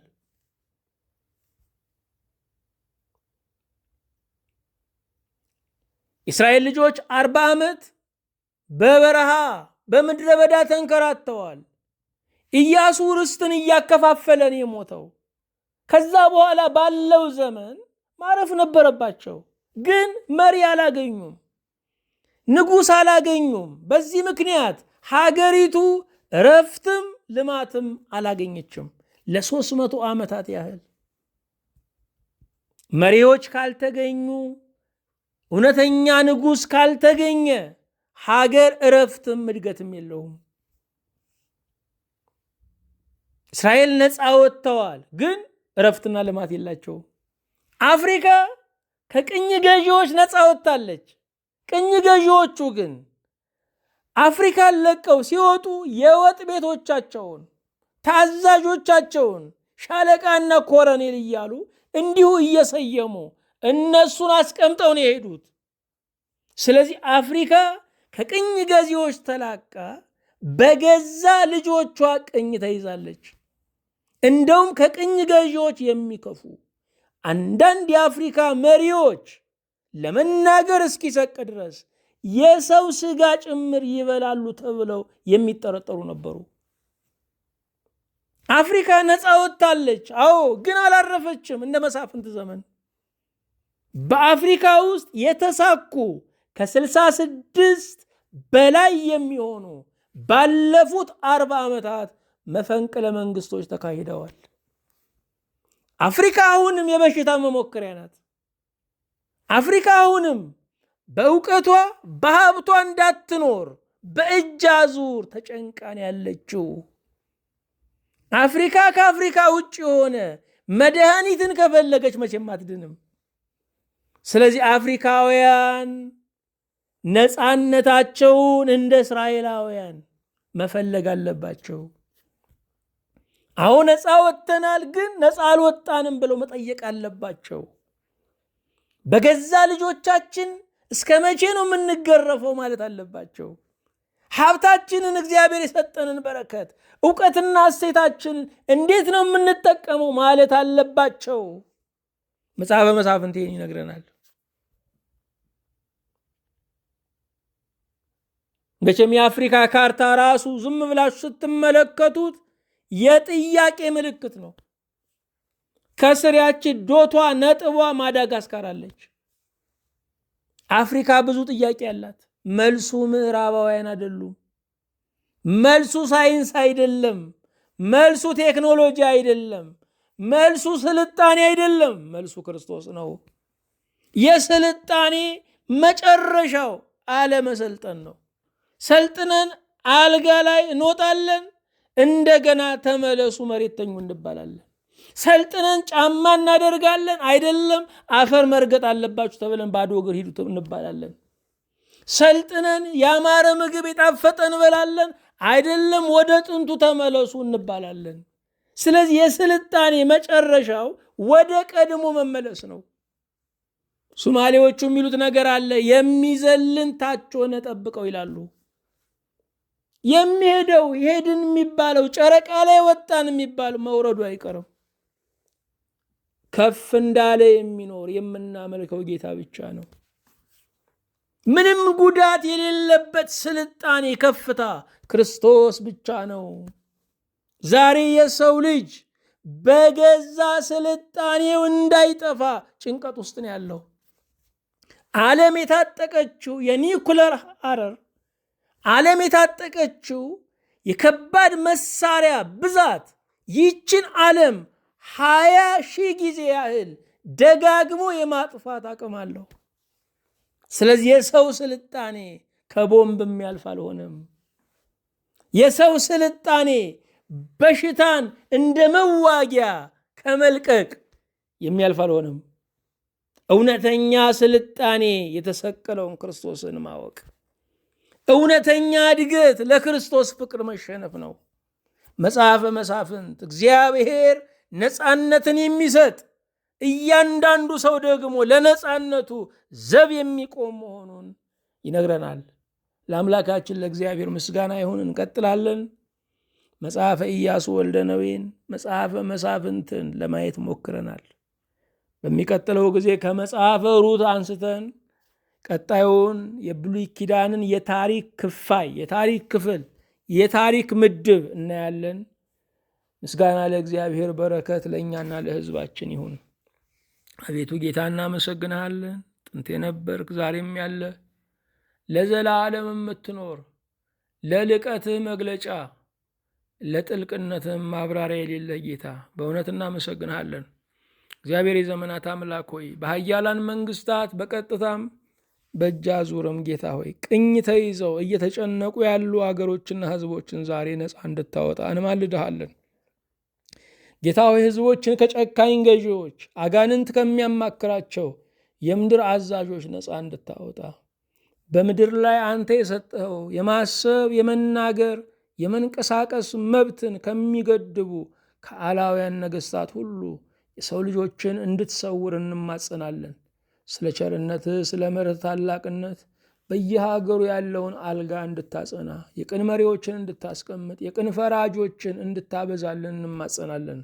እስራኤል ልጆች 40 ዓመት በበረሃ በምድረ በዳ ተንከራተዋል። ኢያሱ ርስትን እያከፋፈለን የሞተው ከዛ በኋላ ባለው ዘመን ማረፍ ነበረባቸው። ግን መሪ አላገኙም፣ ንጉሥ አላገኙም። በዚህ ምክንያት ሀገሪቱ እረፍትም ልማትም አላገኘችም ለ300 ዓመታት ያህል። መሪዎች ካልተገኙ፣ እውነተኛ ንጉሥ ካልተገኘ ሀገር እረፍትም እድገትም የለውም። እስራኤል ነፃ ወጥተዋል፣ ግን እረፍትና ልማት የላቸውም። አፍሪካ ከቅኝ ገዢዎች ነፃ ወጥታለች። ቅኝ ገዢዎቹ ግን አፍሪካን ለቀው ሲወጡ የወጥ ቤቶቻቸውን፣ ታዛዦቻቸውን ሻለቃና ኮረኔል እያሉ እንዲሁ እየሰየሙ እነሱን አስቀምጠው ነው የሄዱት። ስለዚህ አፍሪካ ከቅኝ ገዢዎች ተላቃ በገዛ ልጆቿ ቅኝ ተይዛለች። እንደውም ከቅኝ ገዢዎች የሚከፉ አንዳንድ የአፍሪካ መሪዎች ለመናገር እስኪሰቅ ድረስ የሰው ስጋ ጭምር ይበላሉ ተብለው የሚጠረጠሩ ነበሩ። አፍሪካ ነፃ ወጥታለች፣ አዎ፣ ግን አላረፈችም። እንደ መሳፍንት ዘመን በአፍሪካ ውስጥ የተሳኩ ከ66 በላይ የሚሆኑ ባለፉት 40 ዓመታት መፈንቅለ መንግስቶች ተካሂደዋል። አፍሪካ አሁንም የበሽታ መሞከሪያ ናት። አፍሪካ አሁንም በእውቀቷ በሀብቷ እንዳትኖር በእጅ አዙር ተጨንቃን ያለችው። አፍሪካ ከአፍሪካ ውጭ የሆነ መድኃኒትን ከፈለገች መቼም አትድንም። ስለዚህ አፍሪካውያን ነፃነታቸውን እንደ እስራኤላውያን መፈለግ አለባቸው። አሁን ነፃ ወጥተናል፣ ግን ነፃ አልወጣንም ብለው መጠየቅ አለባቸው። በገዛ ልጆቻችን እስከ መቼ ነው የምንገረፈው ማለት አለባቸው። ሀብታችንን እግዚአብሔር የሰጠንን በረከት እውቀትና እሴታችንን እንዴት ነው የምንጠቀመው ማለት አለባቸው። መጽሐፈ መሳፍንት ይህን ይነግረናል። መቼም የአፍሪካ ካርታ ራሱ ዝም ብላችሁ ስትመለከቱት የጥያቄ ምልክት ነው። ከስር ያቺ ዶቷ ነጥቧ ማዳጋስካር አለች። አፍሪካ ብዙ ጥያቄ አላት። መልሱ ምዕራባውያን አይደሉም። መልሱ ሳይንስ አይደለም። መልሱ ቴክኖሎጂ አይደለም። መልሱ ስልጣኔ አይደለም። መልሱ ክርስቶስ ነው። የስልጣኔ መጨረሻው አለመሰልጠን ነው። ሰልጥነን አልጋ ላይ እንወጣለን፣ እንደገና ተመለሱ መሬት ተኙ እንባላለን። ሰልጥነን ጫማ እናደርጋለን፣ አይደለም አፈር መርገጥ አለባችሁ ተብለን ባዶ እግር ሂዱ እንባላለን። ሰልጥነን ያማረ ምግብ የጣፈጠ እንበላለን፣ አይደለም ወደ ጥንቱ ተመለሱ እንባላለን። ስለዚህ የስልጣኔ መጨረሻው ወደ ቀድሞ መመለስ ነው። ሶማሌዎቹ የሚሉት ነገር አለ፣ የሚዘልን ታች ሆነ ጠብቀው ይላሉ። የሚሄደው ሄድን የሚባለው ጨረቃ ላይ ወጣን የሚባለው መውረዱ አይቀርም። ከፍ እንዳለ የሚኖር የምናመልከው ጌታ ብቻ ነው። ምንም ጉዳት የሌለበት ስልጣኔ ከፍታ ክርስቶስ ብቻ ነው። ዛሬ የሰው ልጅ በገዛ ስልጣኔው እንዳይጠፋ ጭንቀት ውስጥ ነው ያለው። ዓለም የታጠቀችው የኒኩለር አረር፣ ዓለም የታጠቀችው የከባድ መሳሪያ ብዛት ይችን ዓለም 20,000 ጊዜ ያህል ደጋግሞ የማጥፋት አቅም አለው። ስለዚህ የሰው ስልጣኔ ከቦምብ የሚያልፍ አልሆነም። የሰው ስልጣኔ በሽታን እንደ መዋጊያ ከመልቀቅ የሚያልፍ አልሆነም። እውነተኛ ስልጣኔ የተሰቀለውን ክርስቶስን ማወቅ፣ እውነተኛ እድገት ለክርስቶስ ፍቅር መሸነፍ ነው። መጽሐፈ መሳፍንት እግዚአብሔር ነፃነትን የሚሰጥ እያንዳንዱ ሰው ደግሞ ለነፃነቱ ዘብ የሚቆም መሆኑን ይነግረናል። ለአምላካችን ለእግዚአብሔር ምስጋና ይሁን። እንቀጥላለን። መጽሐፈ ኢያሱ ወልደ ነዌን መጽሐፈ መሳፍንትን ለማየት ሞክረናል። በሚቀጥለው ጊዜ ከመጽሐፈ ሩት አንስተን ቀጣዩን የብሉይ ኪዳንን የታሪክ ክፋይ፣ የታሪክ ክፍል፣ የታሪክ ምድብ እናያለን። ምስጋና ለእግዚአብሔር፣ በረከት ለእኛና ለሕዝባችን ይሁን። አቤቱ ጌታ እናመሰግንሃለን። ጥንት የነበርክ ዛሬም ያለ ለዘላለም የምትኖር ለልቀትህ መግለጫ ለጥልቅነትህ ማብራሪያ የሌለህ ጌታ በእውነት እናመሰግንሃለን። እግዚአብሔር የዘመናት አምላክ ሆይ በኃያላን መንግስታት በቀጥታም በእጅ አዙርም ጌታ ሆይ ቅኝ ተይዘው እየተጨነቁ ያሉ አገሮችና ህዝቦችን ዛሬ ነፃ እንድታወጣ እንማልድሃለን። ጌታ ሆይ ህዝቦችን ከጨካኝ ገዢዎች፣ አጋንንት ከሚያማክራቸው የምድር አዛዦች ነፃ እንድታወጣ በምድር ላይ አንተ የሰጠኸው የማሰብ የመናገር የመንቀሳቀስ መብትን ከሚገድቡ ከአላውያን ነገስታት ሁሉ የሰው ልጆችን እንድትሰውር እንማጸናለን። ስለ ቸርነትህ ስለ ምሕረት ታላቅነት በየሀገሩ ያለውን አልጋ እንድታጸና፣ የቅን መሪዎችን እንድታስቀምጥ፣ የቅን ፈራጆችን እንድታበዛልን እንማጸናለን።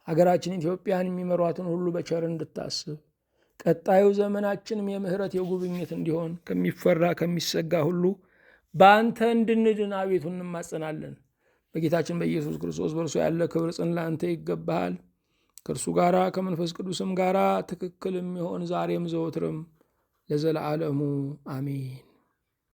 ሀገራችን ኢትዮጵያን የሚመሯትን ሁሉ በቸር እንድታስብ፣ ቀጣዩ ዘመናችንም የምህረት የጉብኝት እንዲሆን ከሚፈራ ከሚሰጋ ሁሉ በአንተ እንድንድን አቤቱ እንማጸናለን። በጌታችን በኢየሱስ ክርስቶስ በእርሱ ያለ ክብር ጽን ለአንተ ይገባሃል። ከእርሱ ጋራ ከመንፈስ ቅዱስም ጋራ ትክክል የሚሆን ዛሬም ዘወትርም ለዘለዓለሙ አሜን።